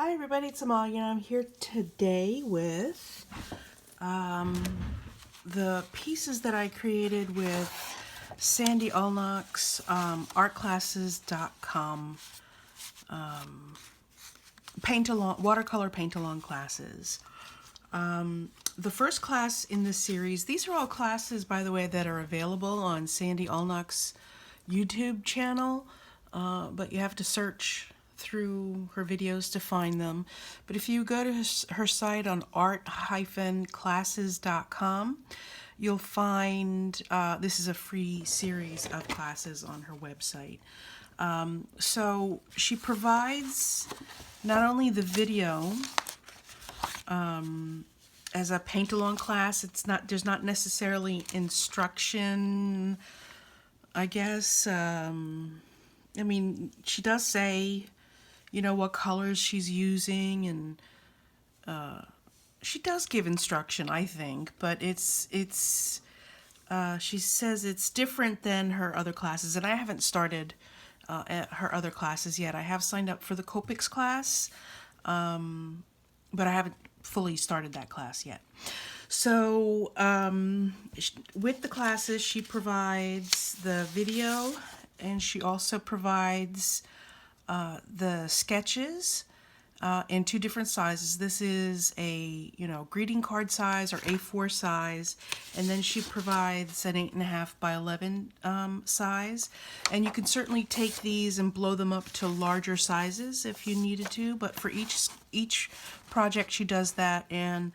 Hi everybody, it's Amalia and I'm here today with the pieces that I created with Sandy Allnock's artclasses.com watercolor paint-along classes. The first class in this series, these are all classes, by the way, that are available on Sandy Allnock's YouTube channel, but you have to search through her videos to find them. But if you go to her site on art-classes.com, you'll find this is a free series of classes on her website. So she provides not only the video as a paint-along class. There's not necessarily instruction, I guess. I mean, she does say, you know, what colors she's using, and she does give instruction, I think, but she says it's different than her other classes, and I haven't started at her other classes yet. I have signed up for the Copics class, but I haven't fully started that class yet. So with the classes, she provides the video, and she also provides the sketches in two different sizes. This is a, greeting card size or A4 size, and then she provides an 8.5 by 11 size. And you can certainly take these and blow them up to larger sizes if you needed to, but for each project she does that. And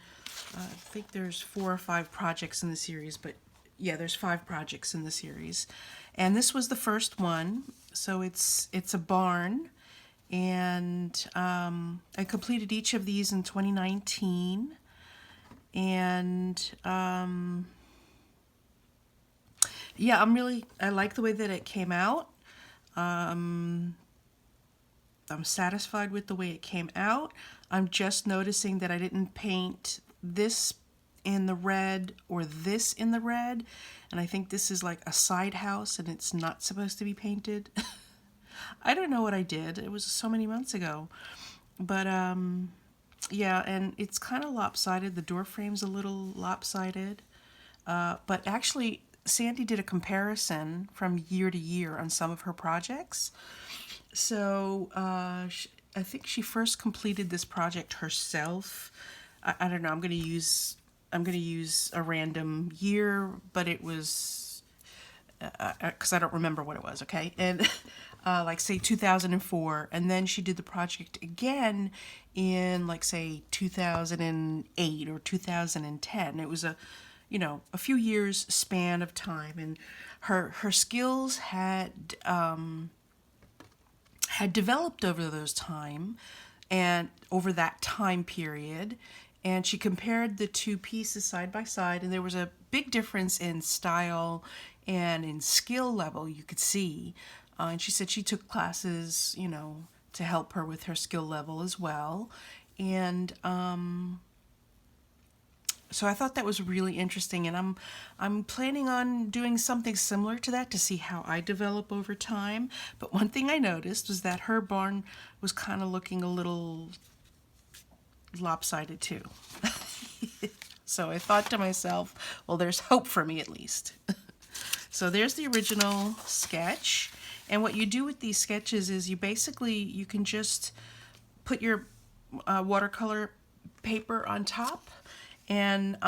I think there's 4 or 5 projects in the series, but yeah, there's 5 projects in the series. And this was the first one, so it's a barn. And I completed each of these in 2019, and yeah, I like the way that it came out. I'm satisfied with the way it came out. I'm just noticing that I didn't paint this in the red or this in the red, and I think this is like a side house and it's not supposed to be painted. I don't know what I did. It was so many months ago. But yeah, and it's kind of lopsided. The door frame's a little lopsided. But actually, Sandy did a comparison from year to year on some of her projects. So I think she first completed this project herself. I don't know. I'm gonna use a random year, but it was because I don't remember what it was. Okay, and like say 2004, and then she did the project again in like say 2008 or 2010. It was a few years span of time, and her skills had developed over that time period, and she compared the two pieces side by side, and there was a big difference in style and in skill level, you could see. And she said she took classes, to help her with her skill level as well. And so I thought that was really interesting, and I'm planning on doing something similar to that to see how I develop over time. But one thing I noticed was that her barn was kind of looking a little lopsided too. So I thought to myself, well, there's hope for me at least. So there's the original sketch. And what you do with these sketches is you can just put your watercolor paper on top and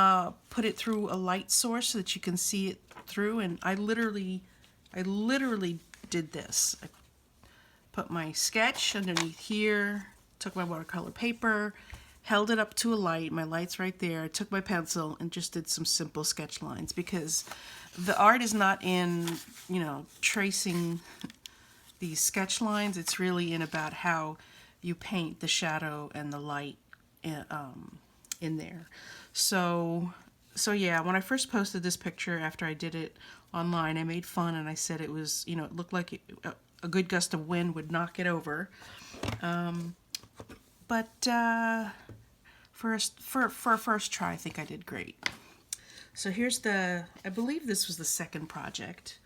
put it through a light source so that you can see it through. And I literally did this. I put my sketch underneath here, took my watercolor paper, held it up to a light. My light's right there. I took my pencil and just did some simple sketch lines, because the art is not in, tracing these sketch lines. It's really in about how you paint the shadow and the light in there. So yeah, when I first posted this picture after I did it online, I made fun and I said it was, it looked like a good gust of wind would knock it over. But for a first try, I think I did great. So here's I believe this was the second project.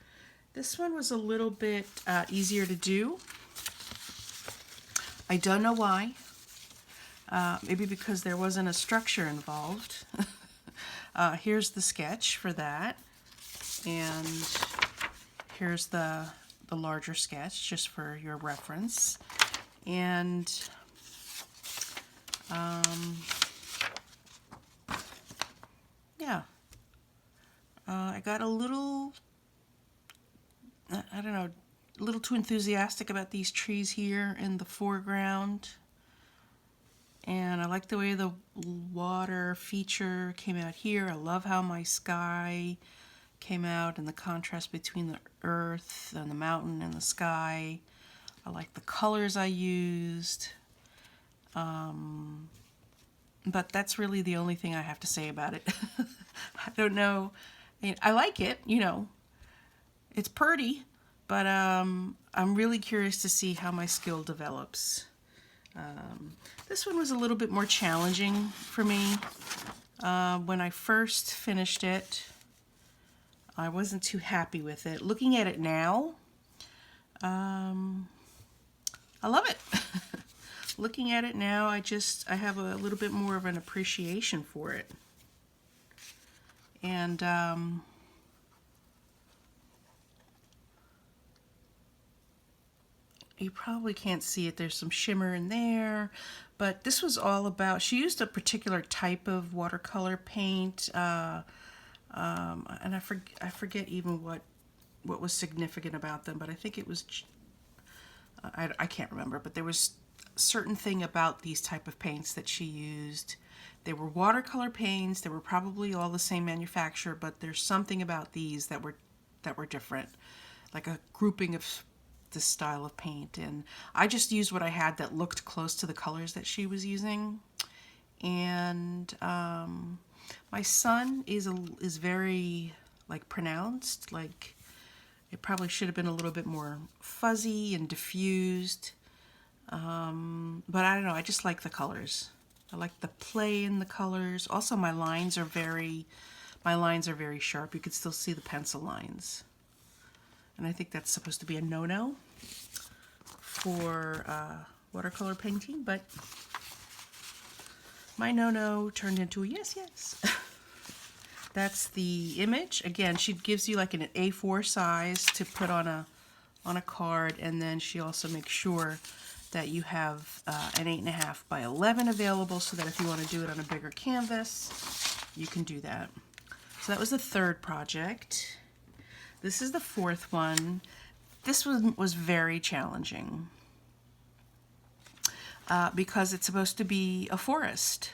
This one was a little bit easier to do. I don't know why. maybe because there wasn't a structure involved. Here's the sketch for that, and here's the larger sketch just for your reference. And yeah, I got a little, I don't know, a little too enthusiastic about these trees here in the foreground. And I like the way the water feature came out here. I love how my sky came out and the contrast between the earth and the mountain and the sky. I like the colors I used. But that's really the only thing I have to say about it. I don't know. I mean, I like it, you know. It's pretty, but I'm really curious to see how my skill develops. This one was a little bit more challenging for me. When I first finished it, I wasn't too happy with it. Looking at it now, I love it. Looking at it now, I have a little bit more of an appreciation for it. And you probably can't see it. There's some shimmer in there, but this was all about, she used a particular type of watercolor paint, and I forget even what was significant about them, but I think it was, I can't remember, but there was a certain thing about these type of paints that she used. They were watercolor paints. They were probably all the same manufacturer, but there's something about these that were different, like a grouping of this style of paint. And I just used what I had that looked close to the colors that she was using. And my son is very like pronounced, like it probably should have been a little bit more fuzzy and diffused. But I don't know, I just like the colors. I like the play in the colors. Also, my lines are very sharp. You could still see the pencil lines. And I think that's supposed to be a no-no for watercolor painting, but my no-no turned into a yes, yes. That's the image. Again, she gives you like an A4 size to put on a card, and then she also makes sure that you have an 8.5 by 11 available, so that if you want to do it on a bigger canvas, you can do that. So that was the third project. This is the fourth one. This one was very challenging because it's supposed to be a forest,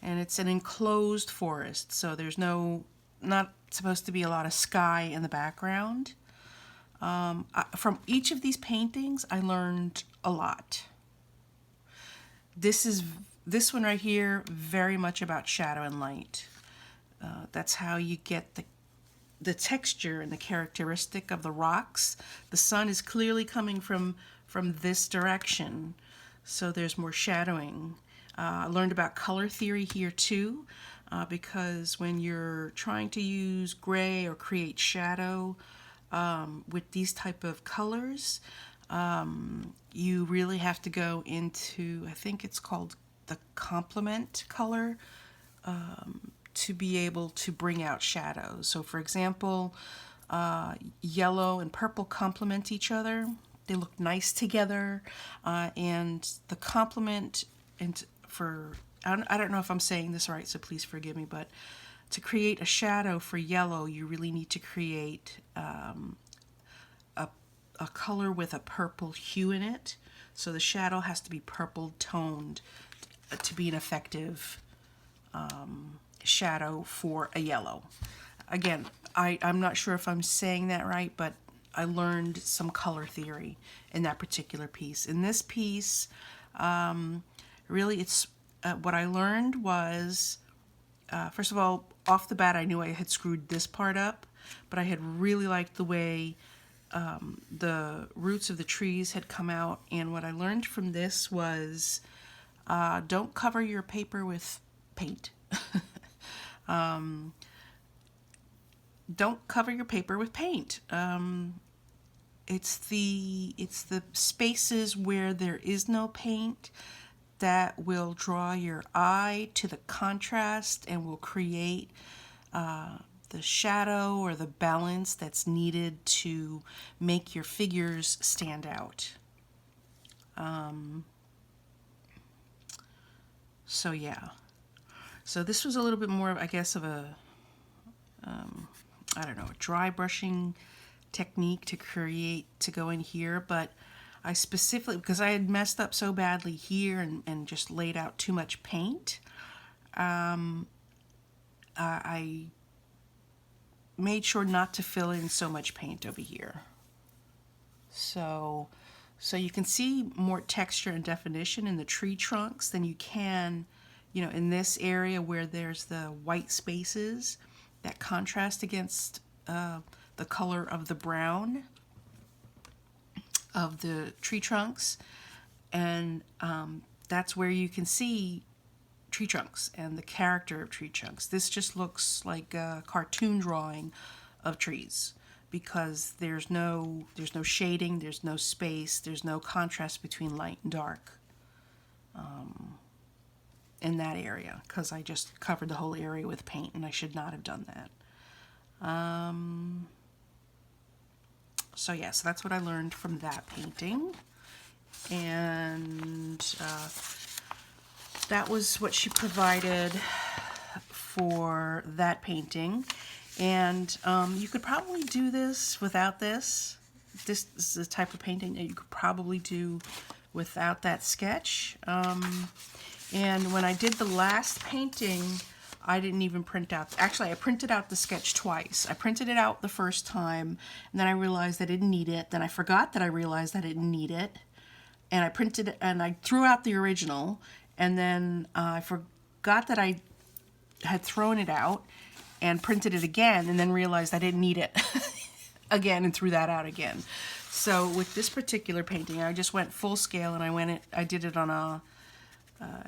and it's an enclosed forest, so there's not supposed to be a lot of sky in the background. From each of these paintings, I learned a lot. This one right here, very much about shadow and light. That's how you get the texture and the characteristic of the rocks. The sun is clearly coming from this direction, so there's more shadowing. I learned about color theory here too, because when you're trying to use gray or create shadow with these type of colors, you really have to go into, I think it's called the complement color, to be able to bring out shadows. So for example, yellow and purple complement each other. They look nice together, and the complement, and I don't know if I'm saying this right, so please forgive me, but to create a shadow for yellow, you really need to create a color with a purple hue in it. So the shadow has to be purple toned to be an effective shadow for a yellow. Again, I'm not sure if I'm saying that right, but I learned some color theory in that particular piece. In this piece, really it's what I learned was, first of all, off the bat I knew I had screwed this part up, but I had really liked the way the roots of the trees had come out. And what I learned from this was, don't cover your paper with paint. Don't cover your paper with paint. It's the spaces where there is no paint that will draw your eye to the contrast and will create the shadow or the balance that's needed to make your figures stand out. So yeah. So this was a little bit more, I guess, of a, I don't know, a dry brushing technique to go in here, but I specifically, because I had messed up so badly here and just laid out too much paint, I made sure not to fill in so much paint over here. So you can see more texture and definition in the tree trunks than you can, in this area where there's the white spaces that contrast against the color of the brown of the tree trunks. And that's where you can see tree trunks and the character of tree trunks. This just looks like a cartoon drawing of trees because there's no shading, there's no space, there's no contrast between light and dark in that area, because I just covered the whole area with paint and I should not have done that. So yeah, so that's what I learned from that painting. And that was what she provided for that painting. And you could probably do this without this. This is the type of painting that you could probably do without that sketch. And when I did the last painting, I didn't even print out. Actually, I printed out the sketch twice. I printed it out the first time, and then I realized I didn't need it. Then I forgot that I realized I didn't need it. And I printed it, and I threw out the original, and then I forgot that I had thrown it out and printed it again, and then realized I didn't need it again and threw that out again. So with this particular painting, I just went full scale, and I did it on a,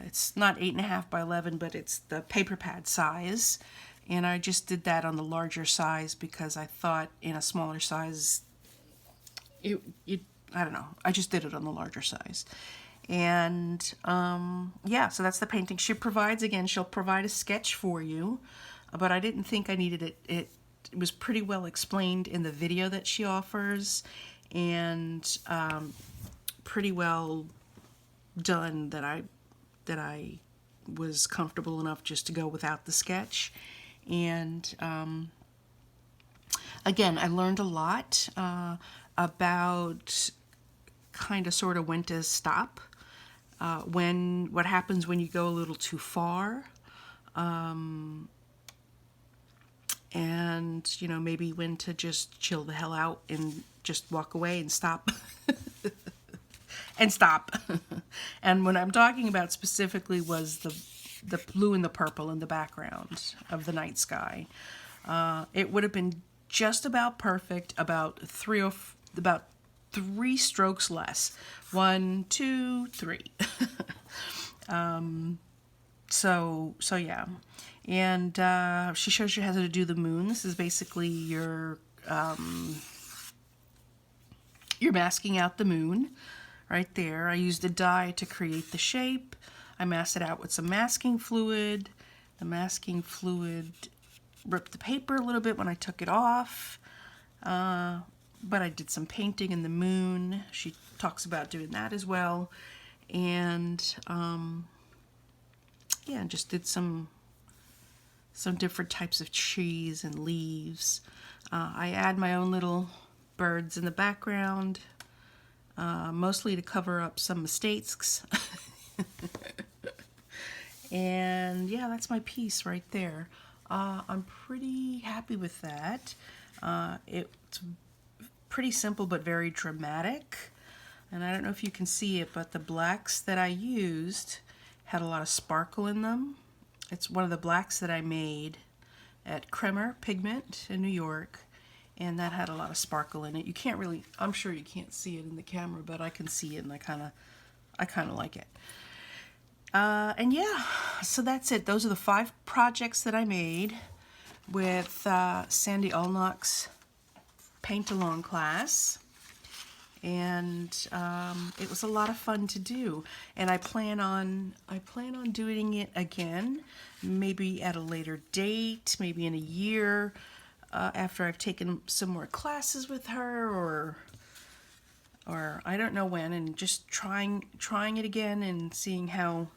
it's not 8.5 by 11, but it's the paper pad size, and I just did that on the larger size because I thought in a smaller size, I don't know, I just did it on the larger size. And yeah, so that's the painting she provides. Again, she'll provide a sketch for you, but I didn't think I needed it. It was pretty well explained in the video that she offers, and pretty well done that I was comfortable enough just to go without the sketch. And again, I learned a lot about kind of sort of when to stop, what happens when you go a little too far, and maybe when to just chill the hell out and just walk away and stop. And stop. And what I'm talking about specifically was the blue and the purple in the background of the night sky. It would have been just about perfect, about three strokes less. 1, 2, 3. So yeah. And she shows you how to do the moon. This is basically you're masking out the moon right there. I used a dye to create the shape. I masked it out with some masking fluid. The masking fluid ripped the paper a little bit when I took it off. But I did some painting in the moon. She talks about doing that as well. And yeah, just did some different types of trees and leaves. I add my own little birds in the background, mostly to cover up some mistakes. And yeah, that's my piece right there. I'm pretty happy with that. It's pretty simple but very dramatic. And I don't know if you can see it, but the blacks that I used had a lot of sparkle in them. It's one of the blacks that I made at Kremer Pigment in New York, and that had a lot of sparkle in it. You can't really, I'm sure you can't see it in the camera, but I can see it, and I kind of like it. And yeah, so that's it. Those are the 5 projects that I made with Sandy Allnock's Paint Along class. and it was a lot of fun to do. And I plan on doing it again, maybe at a later date, maybe in a year, after I've taken some more classes with her, or I don't know when, and just trying it again and seeing how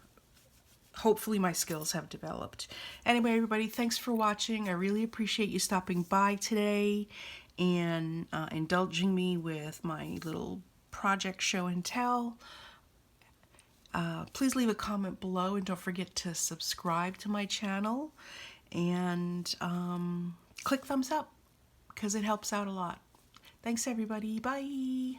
hopefully my skills have developed. Anyway, everybody, thanks for watching. I really appreciate you stopping by today and indulging me with my little project show and tell. Please leave a comment below, and don't forget to subscribe to my channel, and click thumbs up because it helps out a lot. Thanks, everybody. Bye.